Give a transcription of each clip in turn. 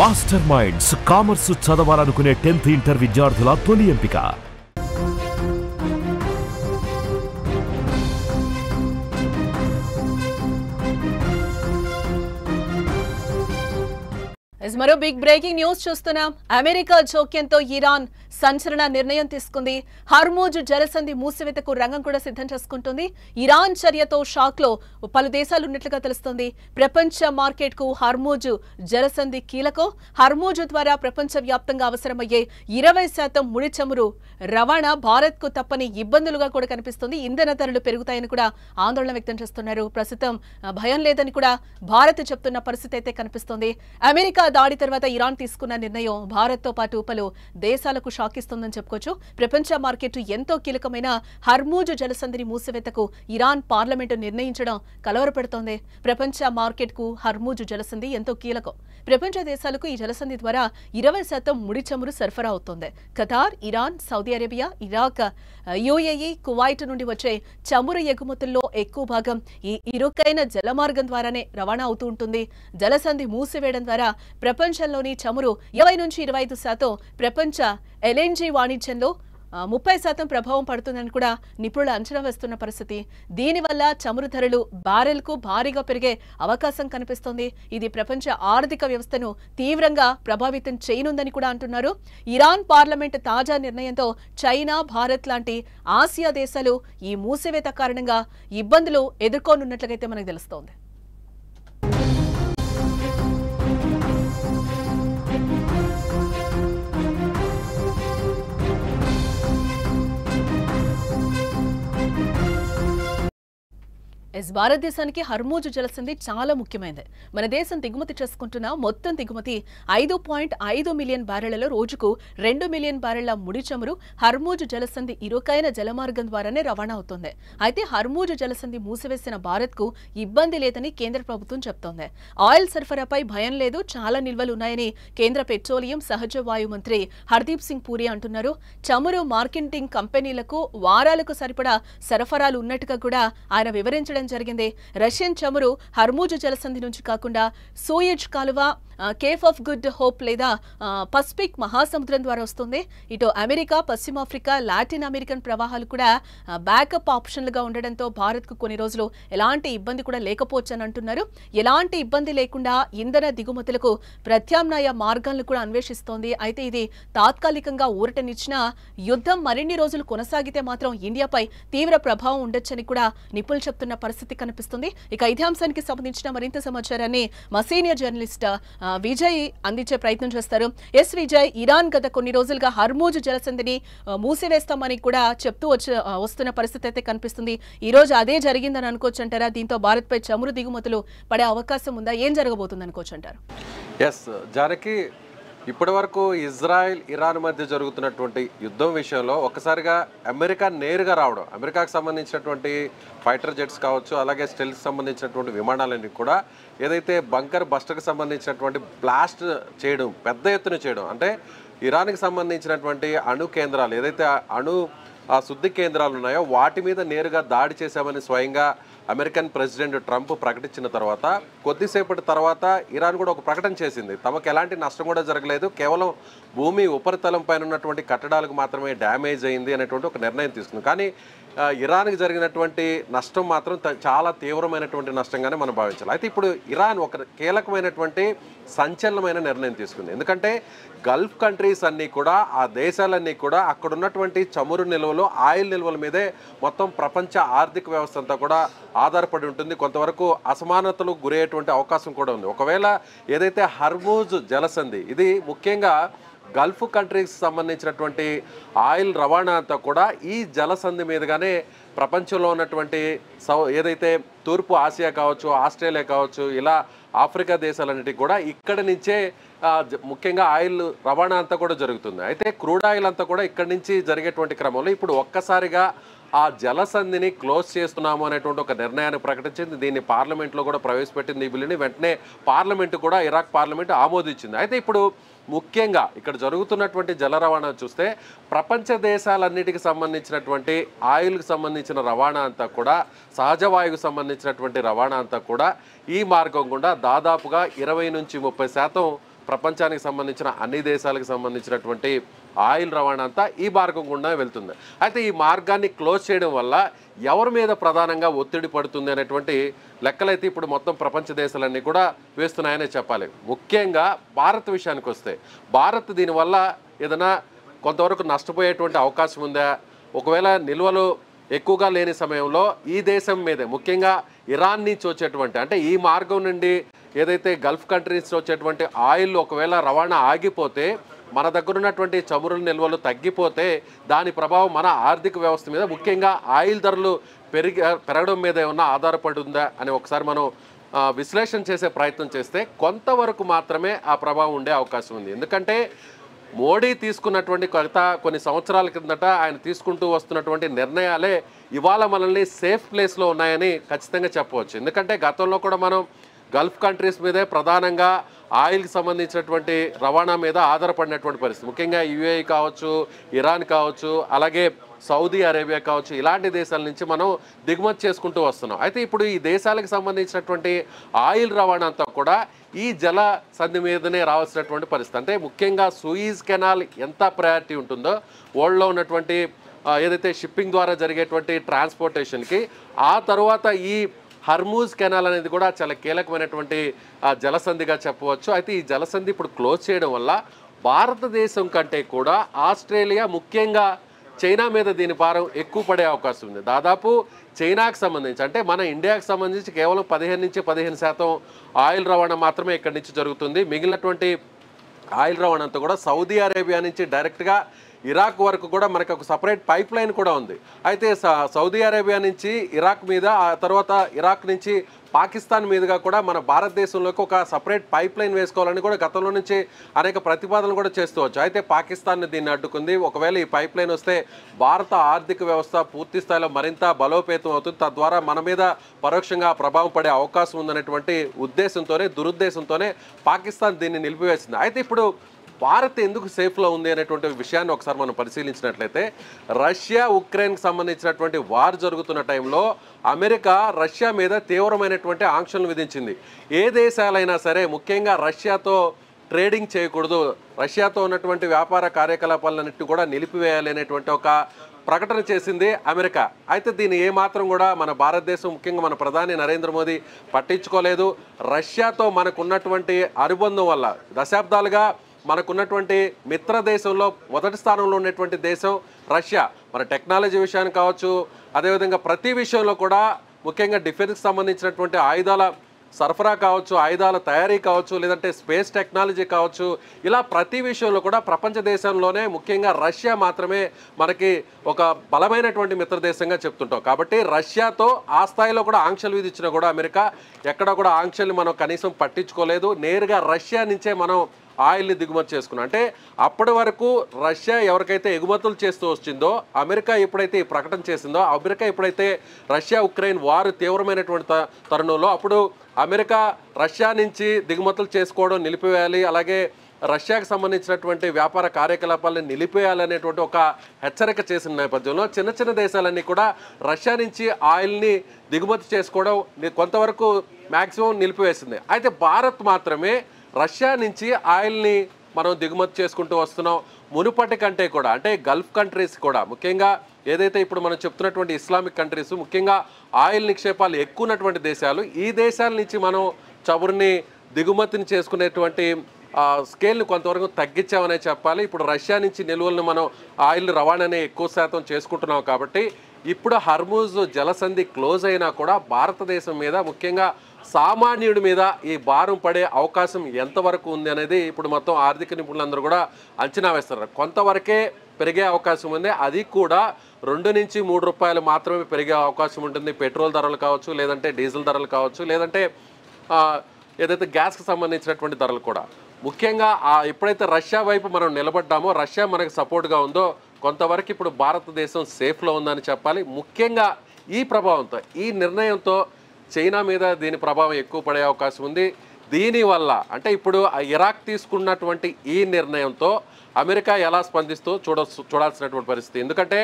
Master minds commerce చదవాలనుకునే 10th inter విద్యార్థుల తొలి ఎంపిక. మరో బిగ్ బ్రేకింగ్ న్యూస్ చూస్తున్నాం. అమెరికా జోక్యంతో ఇరాన్ సంచలన నిర్ణయం తీసుకుంది. హర్మూజ్ జలసంధి మూసివేతకు రంగం కూడా సిద్ధం చేసుకుంటుంది. ఇరాన్ చర్యతో షాక్ లో పలు దేశాలు ఉన్నట్లుగా తెలుస్తోంది. ప్రపంచ మార్కెట్ కు హర్మూజ్ జలసంధి కీలకం. హర్మూజ్ ద్వారా ప్రపంచ వ్యాప్తంగా అవసరమయ్యే 20% ముడి చమురు రవాణా భారత్ కు తప్పని ఇబ్బందులుగా కూడా కనిపిస్తుంది. ఇంధన ధరలు పెరుగుతాయని కూడా ఆందోళన వ్యక్తం చేస్తున్నారు. ప్రస్తుతం భయం లేదని కూడా భారత్ చెప్తున్న పరిస్థితి అయితే కనిపిస్తోంది. అమెరికా దాడి తర్వాత ఇరాన్ తీసుకున్న నిర్ణయం భారత్ తో పాటు పలు దేశాలకు షాక్ ఇస్తుందని చెప్పుకోవచ్చు. ప్రపంచ మార్కెట్ ఎంతో కీలకమైన హర్మూజ్ జలసంధిని మూసివేతకు ఇరాన్ పార్లమెంటు నిర్ణయించడం కలవరపెడుతోంది. ప్రపంచ మార్కెట్ కు హర్మూజ్ జలసంధి ఎంతో కీలకం. ప్రపంచ దేశాలకు ఈ జలసంధి ద్వారా 20% ముడి చమురు సరఫరా అవుతోంది. Qatar, Iran, Saudi Arabia, Iraq, UAE, Kuwait నుండి వచ్చే చమురు ఎగుమతుల్లో ఎక్కువ భాగం ఈ ఇరుకైన జలమార్గం ద్వారానే రవాణా అవుతూ ఉంటుంది. జలసంధి మూసివేయడం ద్వారా ప్రపంచంలోని చమురు 20 నుంచి 25% ప్రపంచ ఎల్ఎన్జీ వాణిజ్యంలో 30% ప్రభావం పడుతుందని కూడా నిపుణులు అంచనా వేస్తున్న పరిస్థితి. దీనివల్ల చమురు ధరలు బ్యారెల్కు భారీగా పెరిగే అవకాశం కనిపిస్తోంది. ఇది ప్రపంచ ఆర్థిక వ్యవస్థను తీవ్రంగా ప్రభావితం చేయనుందని కూడా అంటున్నారు. ఇరాన్ పార్లమెంట్ తాజా నిర్ణయంతో చైనా, భారత్ లాంటి ఆసియా దేశాలు ఈ మూసివేత కారణంగా ఇబ్బందులు ఎదుర్కోనున్నట్లుగైతే మనకు తెలుస్తోంది. భారతదేశానికి హర్మూజ్ జలసంధి చాలా ముఖ్యమైనది. మన దేశం దిగుమతి చేసుకుంటున్న మొత్తం దిగుమతి 5.5 మిలియన్ బ్యారెళ్లలో రోజుకు 2 మిలియన్ బ్యారెళ్ల ముడి చమురు హర్మూజ్ జలసంధి ఇరుకైన జలమార్గం ద్వారానే రవాణా అవుతోంది. అయితే హర్మూజ్ జలసంధి మూసివేసిన భారత్ కు ఇబ్బంది లేదని కేంద్ర ప్రభుత్వం చెప్తోంది. ఆయిల్ సరఫరాపై భయం లేదు, చాలా నిల్వలు ఉన్నాయని కేంద్ర పెట్రోలియం, సహజ వాయు మంత్రి హర్దీప్ సింగ్ పూరి అంటున్నారు. చమురు మార్కెటింగ్ కంపెనీలకు వారాలకు సరిపడా సరఫరాలు ఉన్నట్టుగా కూడా ఆయన వివరించడం జరిగింది. రష్యన్ చమురు హర్మూజ్ జలసంధి నుంచి కాకుండా సూయజ్ కాలువ, కేఫ్ ఆఫ్ గుడ్ హోప్ లేదా పసిఫిక్ మహాసముద్రం ద్వారా వస్తుంది. ఇటు అమెరికా, పశ్చిమాఫ్రికా, లాటిన్ అమెరికన్ ప్రవాహాలు కూడా బ్యాకప్ ఆప్షన్లుగా ఉండడంతో భారత్ కు కొన్ని రోజులు ఎలాంటి ఇబ్బంది కూడా లేకపోవచ్చు అని అంటున్నారు. ఎలాంటి ఇబ్బంది లేకుండా ఇంధన దిగుమతులకు ప్రత్యామ్నాయ మార్గాలను కూడా అన్వేషిస్తోంది. అయితే ఇది తాత్కాలికంగా ఊరటనిచ్చిన యుద్ధం మరిన్ని రోజులు కొనసాగితే మాత్రం ఇండియాపై తీవ్ర ప్రభావం ఉండొచ్చని కూడా నిపుణులు చెప్తున్న పరిస్థితి కనిపిస్తుంది. ఇక ఇదే అంశానికి సంబంధించిన మరింత సమాచారాన్ని మా సీనియర్ జర్నలిస్ట్ విజయ్ అందించే ప్రయత్నం చేస్తారు. ఎస్ విజయ్, ఇరాన్ గత కొన్ని రోజులుగా హర్మూజ్ జలసంధిని మూసివేస్తామని కూడా చెప్తూ వస్తున్న పరిస్థితి అయితే కనిపిస్తుంది. ఈ రోజు అదే జరిగిందని అనుకోవచ్చు అంటారా? దీంతో భారత్ పై చమురు దిగుమతులు పడే అవకాశం ఉందా? ఏం జరగబోతుంది అనుకోవచ్చు అంటారు? ఎస్ జానకి, ఇప్పటి వరకు ఇజ్రాయెల్, ఇరాన్ మధ్య జరుగుతున్నటువంటి యుద్ధం విషయంలో ఒక్కసారిగా అమెరికా నేరుగా రావడం, అమెరికాకు సంబంధించినటువంటి ఫైటర్ జెట్స్ కావచ్చు, అలాగే స్టెల్స్ సంబంధించినటువంటి విమానాలన్నీ కూడా ఏదైతే బంకర్ బస్టర్కి సంబంధించినటువంటి బ్లాస్ట్ చేయడం, పెద్ద ఎత్తున చేయడం, అంటే ఇరాన్కి సంబంధించినటువంటి అణు కేంద్రాలు, ఏదైతే అణు శుద్ధి కేంద్రాలు ఉన్నాయో వాటి మీద నేరుగా దాడి చేశామని స్వయంగా అమెరికన్ ప్రెసిడెంట్ ట్రంప్ ప్రకటించిన తర్వాత కొద్దిసేపటి తర్వాత ఇరాన్ కూడా ఒక ప్రకటన చేసింది. తమకు ఎలాంటి నష్టం కూడా జరగలేదు, కేవలం భూమి ఉపరితలం పైన ఉన్నటువంటి కట్టడాలకు మాత్రమే డ్యామేజ్ అయింది అనేటువంటి ఒక నిర్ణయం తీసుకుంది. కానీ ఇరాన్కి జరిగినటువంటి నష్టం మాత్రం చాలా తీవ్రమైనటువంటి నష్టంగానే మనం భావించాలి. అయితే ఇప్పుడు ఇరాన్ ఒక కీలకమైనటువంటి సంచలనమైన నిర్ణయం తీసుకుంది. ఎందుకంటే గల్ఫ్ కంట్రీస్ అన్నీ కూడా, ఆ దేశాలన్నీ కూడా అక్కడ ఉన్నటువంటి చమురు నిల్వలు, ఆయిల్ నిల్వల మీదే మొత్తం ప్రపంచ ఆర్థిక వ్యవస్థ అంతా కూడా ఆధారపడి ఉంటుంది. కొంతవరకు అసమానతలు గురయ్యేటువంటి అవకాశం కూడా ఉంది. ఒకవేళ ఏదైతే హర్మూజ్ జలసంధి, ఇది ముఖ్యంగా గల్ఫ్ కంట్రీస్ సంబంధించినటువంటి ఆయిల్ రవాణా అంతా కూడా ఈ జలసంధి మీదుగానే ప్రపంచంలో ఉన్నటువంటి ఏదైతే తూర్పు ఆసియా కావచ్చు, ఆస్ట్రేలియా కావచ్చు, ఇలా ఆఫ్రికా దేశాలన్నిటికీ కూడా ఇక్కడి నుంచే ముఖ్యంగా ఆయిల్ రవాణా అంతా కూడా జరుగుతుంది. అయితే క్రూడ్ ఆయిల్ అంతా కూడా ఇక్కడి నుంచి జరిగేటువంటి క్రమంలో ఇప్పుడు ఒక్కసారిగా ఆ జలసంధిని క్లోజ్ చేస్తున్నాము అనేటువంటి ఒక నిర్ణయాన్ని ప్రకటించింది. దీన్ని పార్లమెంట్లో కూడా ప్రవేశపెట్టింది. ఈ బిల్లుని వెంటనే పార్లమెంటు కూడా, ఇరాక్ పార్లమెంటు ఆమోదించింది. అయితే ఇప్పుడు ముఖ్యంగా ఇక్కడ జరుగుతున్నటువంటి జల రవాణా చూస్తే ప్రపంచ దేశాలన్నిటికి సంబంధించినటువంటి ఆయిల్కి సంబంధించిన రవాణా అంతా కూడా, సహజ వాయువుకు సంబంధించినటువంటి రవాణా అంతా కూడా ఈ మార్గం గుండా దాదాపుగా 20 నుంచి 30% ప్రపంచానికి సంబంధించిన అన్ని దేశాలకు సంబంధించినటువంటి ఆయిల్ రవాణా అంతా ఈ మార్గం గుండా వెళ్తుంది. అయితే ఈ మార్గాన్ని క్లోజ్ చేయడం వల్ల ఎవరి మీద ప్రధానంగా ఒత్తిడి పడుతుంది అనేటువంటి లెక్కలైతే ఇప్పుడు మొత్తం ప్రపంచ దేశాలన్నీ కూడా వేస్తున్నాయనే చెప్పాలి. ముఖ్యంగా భారత్ విషయానికి వస్తే భారత్ దీనివల్ల ఏదైనా కొంతవరకు నష్టపోయేటువంటి అవకాశం ఉందా? ఒకవేళ నిల్వలు ఎక్కువగా లేని సమయంలో ఈ దేశం మీదే ముఖ్యంగా ఇరాన్ నుంచి వచ్చేటువంటి అంటే ఈ మార్గం నుండి ఏదైతే గల్ఫ్ కంట్రీస్ వచ్చేటువంటి ఆయిల్ ఒకవేళ రవాణా ఆగిపోతే మన దగ్గర ఉన్నటువంటి చమురు నిల్వలు తగ్గిపోతే దాని ప్రభావం మన ఆర్థిక వ్యవస్థ మీద ముఖ్యంగా ఆయిల్ ధరలు పెరగడం మీద ఏమన్నా ఆధారపడి ఉందా అని ఒకసారి మనం విశ్లేషణ చేసే ప్రయత్నం చేస్తే కొంతవరకు మాత్రమే ఆ ప్రభావం ఉండే అవకాశం ఉంది. ఎందుకంటే మోడీ తీసుకున్నటువంటి కొన్ని సంవత్సరాల కిందట ఆయన తీసుకుంటూ వస్తున్నటువంటి నిర్ణయాలే ఇవాళ మనల్ని సేఫ్ ప్లేస్లో ఉన్నాయని ఖచ్చితంగా చెప్పవచ్చు. ఎందుకంటే గతంలో కూడా మనం గల్ఫ్ కంట్రీస్ మీదే ప్రధానంగా ఆయిల్కి సంబంధించినటువంటి రవాణా మీద ఆధారపడినటువంటి పరిస్థితి. ముఖ్యంగా యుఏఈ కావచ్చు, ఇరాన్ కావచ్చు, అలాగే సౌదీ అరేబియా కావచ్చు, ఇలాంటి దేశాల నుంచి మనం దిగుమతి చేసుకుంటూ వస్తున్నాం. అయితే ఇప్పుడు ఈ దేశాలకు సంబంధించినటువంటి ఆయిల్ రవాణా అంతా కూడా ఈ జల సంధి మీదనే రావాల్సినటువంటి పరిస్థితి. అంటే ముఖ్యంగా సూయిజ్ కెనాల్ ఎంత ప్రయారిటీ ఉంటుందో వరల్డ్లో ఉన్నటువంటి ఏదైతే షిప్పింగ్ ద్వారా జరిగేటువంటి ట్రాన్స్పోర్టేషన్కి ఆ తర్వాత ఈ హర్మూజ్ కెనాల్ అనేది కూడా చాలా కీలకమైనటువంటి జలసంధిగా చెప్పవచ్చు. అయితే ఈ జలసంధి ఇప్పుడు క్లోజ్ చేయడం వల్ల భారతదేశం కంటే కూడా ఆస్ట్రేలియా ముఖ్యంగా చైనా మీద దీని భారం ఎక్కువ పడే అవకాశం ఉంది. దాదాపు చైనాకు సంబంధించి అంటే మన ఇండియాకు సంబంధించి కేవలం 15% ఆయిల్ రవాణా మాత్రమే ఇక్కడి నుంచి జరుగుతుంది. మిగిలినటువంటి ఆయిల్ రవాణా అంతా కూడా సౌదీ అరేబియా నుంచి డైరెక్ట్గా ఇరాక్ వరకు కూడా మనకు ఒక సపరేట్ పైప్ లైన్ కూడా ఉంది. అయితే సౌదీ అరేబియా నుంచి ఇరాక్ మీద, ఆ తర్వాత ఇరాక్ నుంచి పాకిస్తాన్ మీదుగా కూడా మన భారతదేశంలోకి ఒక సపరేట్ పైప్ లైన్ వేసుకోవాలని కూడా గతంలో నుంచి అనేక ప్రతిపాదనలు కూడా చేస్తూ అయితే పాకిస్తాన్ దీన్ని అడ్డుకుంది. ఒకవేళ ఈ పైప్ లైన్ వస్తే భారత ఆర్థిక వ్యవస్థ పూర్తి స్థాయిలో మరింత బలోపేతం అవుతుంది, తద్వారా మన మీద పరోక్షంగా ప్రభావం పడే అవకాశం ఉందనేటువంటి దురుద్దేశంతోనే పాకిస్తాన్ దీన్ని నిలిపివేసింది. అయితే ఇప్పుడు భారత్ ఎందుకు సేఫ్లో ఉంది అనేటువంటి విషయాన్ని ఒకసారి మనం పరిశీలించినట్లయితే రష్యా ఉక్రెయిన్కి సంబంధించినటువంటి వార్ జరుగుతున్న టైంలో అమెరికా రష్యా మీద తీవ్రమైనటువంటి ఆంక్షలను విధించింది. ఏ దేశాలైనా సరే ముఖ్యంగా రష్యాతో ట్రేడింగ్ చేయకూడదు, రష్యాతో ఉన్నటువంటి వ్యాపార కార్యకలాపాలన్నింటినీ కూడా నిలిపివేయాలి అనేటువంటి ఒక ప్రకటన చేసింది అమెరికా. అయితే దీన్ని ఏమాత్రం కూడా మన భారతదేశం ముఖ్యంగా మన ప్రధాని నరేంద్ర మోదీ పట్టించుకోలేదు. రష్యాతో మనకున్నటువంటి అనుబంధం వల్ల దశాబ్దాలుగా మనకున్నటువంటి మిత్ర దేశంలో మొదటి స్థానంలో ఉన్నటువంటి దేశం రష్యా. మన టెక్నాలజీ విషయాన్ని కావచ్చు, అదేవిధంగా ప్రతి విషయంలో కూడా ముఖ్యంగా డిఫెన్స్కి సంబంధించినటువంటి ఆయుధాల సరఫరా కావచ్చు, ఆయుధాల తయారీ కావచ్చు, లేదంటే స్పేస్ టెక్నాలజీ కావచ్చు, ఇలా ప్రతి విషయంలో కూడా ప్రపంచ దేశంలోనే ముఖ్యంగా రష్యా మాత్రమే మనకి ఒక బలమైనటువంటి మిత్ర దేశంగా చెప్తుంటాం. కాబట్టి రష్యాతో ఆ స్థాయిలో కూడా ఆంక్షలు విధించినా కూడా అమెరికా ఎక్కడ కూడా ఆంక్షల్ని మనం కనీసం పట్టించుకోలేదు. నేరుగా రష్యా నుంచే మనం ఆయిల్ని దిగుమతి చేసుకున్నాం. అంటే అప్పటి వరకు రష్యా ఎవరికైతే ఎగుమతులు చేస్తూ వచ్చిందో, అమెరికా ఎప్పుడైతే ఈ ప్రకటన చేసిందో, అమెరికా ఎప్పుడైతే రష్యా ఉక్రెయిన్ వారు తీవ్రమైనటువంటి తరుణంలో అప్పుడు అమెరికా రష్యా నుంచి దిగుమతులు చేసుకోవడం నిలిపివేయాలి, అలాగే రష్యాకు సంబంధించినటువంటి వ్యాపార కార్యకలాపాలను నిలిపేయాలనేటువంటి ఒక హెచ్చరిక చేసిన నేపథ్యంలో చిన్న చిన్న దేశాలన్నీ కూడా రష్యా నుంచి ఆయిల్ని దిగుమతి చేసుకోవడం కొంతవరకు మ్యాక్సిమం నిలిపివేసింది. అయితే భారత్ మాత్రమే రష్యా నుంచి ఆయిల్ని మనం దిగుమతి చేసుకుంటూ వస్తున్నాం. మునుపటి కంటే కూడా అంటే గల్ఫ్ కంట్రీస్ కూడా ముఖ్యంగా ఏదైతే ఇప్పుడు మనం చెప్తున్నటువంటి ఇస్లామిక్ కంట్రీస్ ముఖ్యంగా ఆయిల్ నిక్షేపాలు ఎక్కువ ఉన్నటువంటి దేశాలు, ఈ దేశాల నుంచి మనం చమురుని దిగుమతిని చేసుకునేటువంటి స్కేల్ని కొంతవరకు తగ్గించామనే చెప్పాలి. ఇప్పుడు రష్యా నుంచి నిల్వలను మనం ఆయిల్ రవాణాని ఎక్కువ శాతం చేసుకుంటున్నాం. కాబట్టి ఇప్పుడు హర్మూజ్ జలసంధి క్లోజ్ అయినా కూడా భారతదేశం మీద ముఖ్యంగా సామాన్యుడి మీద ఈ భారం పడే అవకాశం ఎంతవరకు ఉంది అనేది ఇప్పుడు మొత్తం ఆర్థిక నిపుణులందరూ కూడా అంచనా వేస్తారు. కొంతవరకే పెరిగే అవకాశం ఉంది, అది కూడా 2 నుంచి 3 రూపాయలు మాత్రమే పెరిగే అవకాశం ఉంటుంది. పెట్రోల్ ధరలు కావచ్చు, లేదంటే డీజిల్ ధరలు కావచ్చు, లేదంటే ఏదైతే గ్యాస్కి సంబంధించినటువంటి ధరలు కూడా. ముఖ్యంగా ఎప్పుడైతే రష్యా వైపు మనం నిలబడ్డామో, రష్యా మనకు సపోర్ట్గా ఉందో కొంతవరకు ఇప్పుడు భారతదేశం సేఫ్లో ఉందని చెప్పాలి. ముఖ్యంగా ఈ ప్రభావంతో, ఈ నిర్ణయంతో చైనా మీద దీని ప్రభావం ఎక్కువ పడే అవకాశం ఉంది. దీనివల్ల అంటే ఇప్పుడు ఇరాక్ తీసుకున్నటువంటి ఈ నిర్ణయంతో అమెరికా ఎలా స్పందిస్తూ చూడాల్సినటువంటి పరిస్థితి. ఎందుకంటే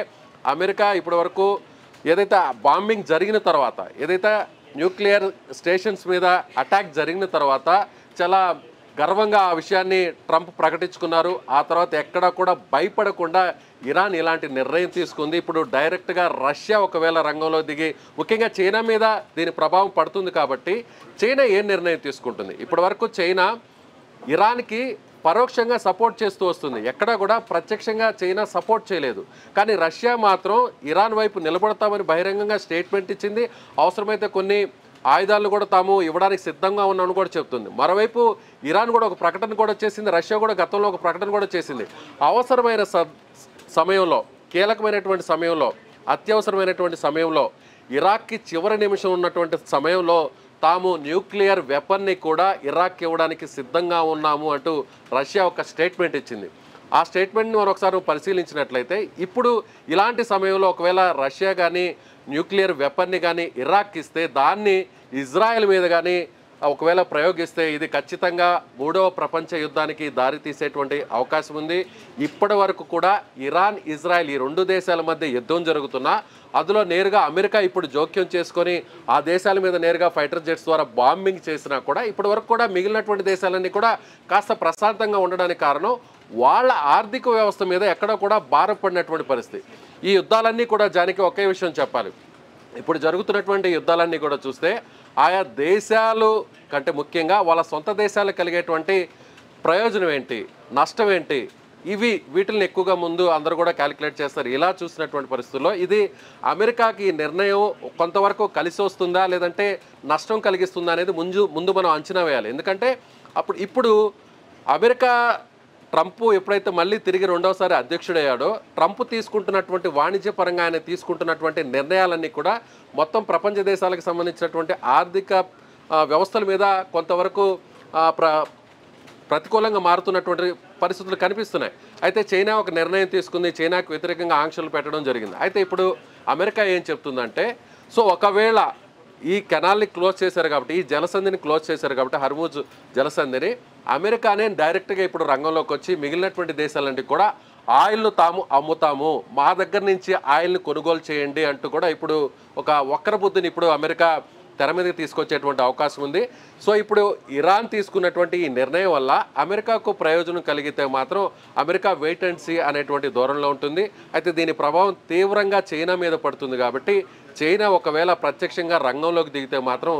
అమెరికా ఇప్పటి వరకు ఏదైతే బాంబింగ్ జరిగిన తర్వాత, ఏదైతే న్యూక్లియర్ స్టేషన్స్ మీద అటాక్ జరిగిన తర్వాత చాలా గర్వంగా ఆ విషయాన్ని ట్రంప్ ప్రకటించుకున్నారు. ఆ తర్వాత ఎక్కడా కూడా భయపడకుండా ఇరాన్ ఇలాంటి నిర్ణయం తీసుకుంది. ఇప్పుడు డైరెక్ట్గా రష్యా ఒకవేళ రంగంలో దిగి, ముఖ్యంగా చైనా మీద దీని ప్రభావం పడుతుంది కాబట్టి చైనా ఏం నిర్ణయం తీసుకుంటుంది? ఇప్పటి వరకు చైనా ఇరాన్కి పరోక్షంగా సపోర్ట్ చేస్తూ వస్తుంది, ఎక్కడా కూడా ప్రత్యక్షంగా చైనా సపోర్ట్ చేయలేదు. కానీ రష్యా మాత్రం ఇరాన్ వైపు నిలబడతామని బహిరంగంగా స్టేట్మెంట్ ఇచ్చింది. అవసరమైతే కొన్ని ఆయుధాలను కూడా తాము ఇవ్వడానికి సిద్ధంగా ఉన్నామని కూడా చెప్తుంది. మరోవైపు ఇరాన్ కూడా ఒక ప్రకటన కూడా చేసింది, రష్యా కూడా గతంలో ఒక ప్రకటన కూడా చేసింది. అవసరమైన సమయంలో, కీలకమైనటువంటి సమయంలో, అత్యవసరమైనటువంటి సమయంలో, ఇరాక్కి చివరి నిమిషం ఉన్నటువంటి సమయంలో తాము న్యూక్లియర్ వెపన్ని కూడా ఇరాక్ ఇవ్వడానికి సిద్ధంగా ఉన్నాము అంటూ రష్యా ఒక స్టేట్మెంట్ ఇచ్చింది. ఆ స్టేట్మెంట్ని మనం ఒకసారి పరిశీలించినట్లయితే ఇప్పుడు ఇలాంటి సమయంలో ఒకవేళ రష్యా కానీ న్యూక్లియర్ వెపన్ని కానీ ఇరాక్ ఇస్తే దాన్ని ఇజ్రాయెల్ మీద కానీ ఒకవేళ ప్రయోగిస్తే ఇది ఖచ్చితంగా 3వ ప్రపంచ యుద్ధానికి దారి తీసేటువంటి అవకాశం ఉంది. ఇప్పటి వరకు కూడా ఇరాన్, ఇజ్రాయెల్ ఈ 2 దేశాల మధ్య యుద్ధం జరుగుతున్నా అందులో నేరుగా అమెరికా ఇప్పుడు జోక్యం చేసుకొని ఆ దేశాల మీద నేరుగా ఫైటర్ జెట్స్ ద్వారా బాంబింగ్ చేసినా కూడా ఇప్పటి వరకు కూడా మిగిలినటువంటి దేశాలన్నీ కూడా కాస్త ప్రశాంతంగా ఉండడానికి కారణం వాళ్ళ ఆర్థిక వ్యవస్థ మీద ఎక్కడ కూడా భారం పడినటువంటి పరిస్థితి. ఈ యుద్ధాలన్నీ కూడా జానికి ఒకే విషయం చెప్పాలి, ఇప్పుడు జరుగుతున్నటువంటి యుద్ధాలన్నీ కూడా చూస్తే ఆయా దేశాలు కంటే ముఖ్యంగా వాళ్ళ సొంత దేశాలు కలిగేటువంటి ప్రయోజనం ఏంటి, నష్టం ఏంటి, వీటిని ఎక్కువగా ముందు అందరూ కూడా క్యాలిక్యులేట్ చేస్తారు. ఇలా చూసినటువంటి పరిస్థితుల్లో ఇది అమెరికాకి ఈ నిర్ణయం కొంతవరకు కలిసి వస్తుందా లేదంటే నష్టం కలిగిస్తుందా అనేది ముందు మనం అంచనా వేయాలి. ఎందుకంటే ఇప్పుడు అమెరికా ట్రంప్ ఎప్పుడైతే మళ్ళీ తిరిగి 2వసారి అధ్యక్షుడయ్యాడో ట్రంప్ తీసుకుంటున్నటువంటి వాణిజ్యపరంగా ఆయన తీసుకుంటున్నటువంటి నిర్ణయాలన్నీ కూడా మొత్తం ప్రపంచ దేశాలకు సంబంధించినటువంటి ఆర్థిక వ్యవస్థల మీద కొంతవరకు ప్రతికూలంగా మారుతున్నటువంటి పరిస్థితులు కనిపిస్తున్నాయి. అయితే చైనా ఒక నిర్ణయం తీసుకుంది, చైనాకు వ్యతిరేకంగా ఆంక్షలు పెట్టడం జరిగింది. అయితే ఇప్పుడు అమెరికా ఏం చెప్తుందంటే, సో ఒకవేళ ఈ కెనాల్ని క్లోజ్ చేశారు కాబట్టి, ఈ జలసంధిని క్లోజ్ చేశారు కాబట్టి, హర్ముజ్ జలసంధిని, అమెరికానే డైరెక్ట్గా ఇప్పుడు రంగంలోకి వచ్చి మిగిలినటువంటి దేశాలన్నీ కూడా ఆయిల్ను తాము అమ్ముతాము, మా దగ్గర నుంచి ఆయిల్ని కొనుగోలు చేయండి అంటూ కూడా ఇప్పుడు ఒక వక్ర బుద్ధిని ఇప్పుడు అమెరికా తెర మీదకి తీసుకొచ్చేటువంటి అవకాశం ఉంది. సో ఇప్పుడు ఇరాన్ తీసుకున్నటువంటి ఈ నిర్ణయం వల్ల అమెరికాకు ప్రయోజనం కలిగితే మాత్రం అమెరికా వెయిట్ అండ్ సీ అనేటువంటి ధోరణిలో ఉంటుంది. అయితే దీని ప్రభావం తీవ్రంగా చైనా మీద పడుతుంది కాబట్టి చైనా ఒకవేళ ప్రత్యక్షంగా రంగంలోకి దిగితే మాత్రం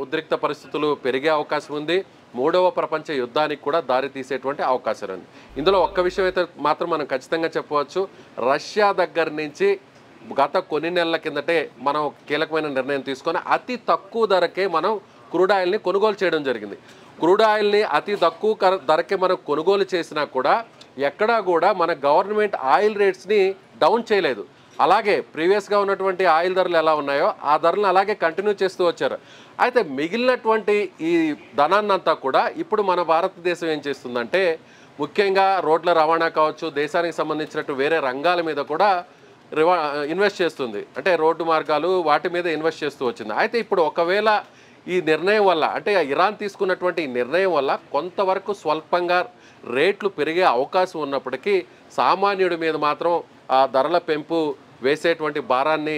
ఉద్రిక్త పరిస్థితులు పెరిగే అవకాశం ఉంది. 3వ ప్రపంచ యుద్ధానికి కూడా దారి తీసేటువంటి అవకాశం ఉంది. ఇందులో ఒక్క విషయం అయితే మాత్రం మనం ఖచ్చితంగా చెప్పవచ్చు, రష్యా దగ్గర నుంచి గత కొన్ని నెలల కిందటే మనం కీలకమైన నిర్ణయం తీసుకొని అతి తక్కువ ధరకే మనం క్రూడ్ ఆయిల్ని కొనుగోలు చేయడం జరిగింది. క్రూడ్ ఆయిల్ని అతి తక్కువ ధరకే మనం కొనుగోలు చేసినా కూడా ఎక్కడా కూడా మన గవర్నమెంట్ ఆయిల్ రేట్స్ని డౌన్ చేయలేదు. అలాగే ప్రీవియస్గా ఉన్నటువంటి ఆయిల్ ధరలు ఎలా ఉన్నాయో ఆ ధరలను అలాగే కంటిన్యూ చేస్తూ వచ్చారు. అయితే మిగిలినటువంటి ఈ ధనాన్నంతా కూడా ఇప్పుడు మన భారతదేశం ఏం చేస్తుందంటే, ముఖ్యంగా రోడ్ల రవాణా కావచ్చు, దేశానికి సంబంధించినట్టు వేరే రంగాల మీద కూడా ఇన్వెస్ట్ చేస్తుంది. అంటే రోడ్డు మార్గాలు వాటి మీద ఇన్వెస్ట్ చేస్తూ వచ్చింది. అయితే ఇప్పుడు ఒకవేళ ఈ నిర్ణయం వల్ల, అంటే ఇరాన్ తీసుకున్నటువంటి ఈ నిర్ణయం వల్ల కొంతవరకు స్వల్పంగా రేట్లు పెరిగే అవకాశం ఉన్నప్పటికీ సామాన్యుడి మీద మాత్రం ఆ ధరల పెంపు వేసేటువంటి భారాన్ని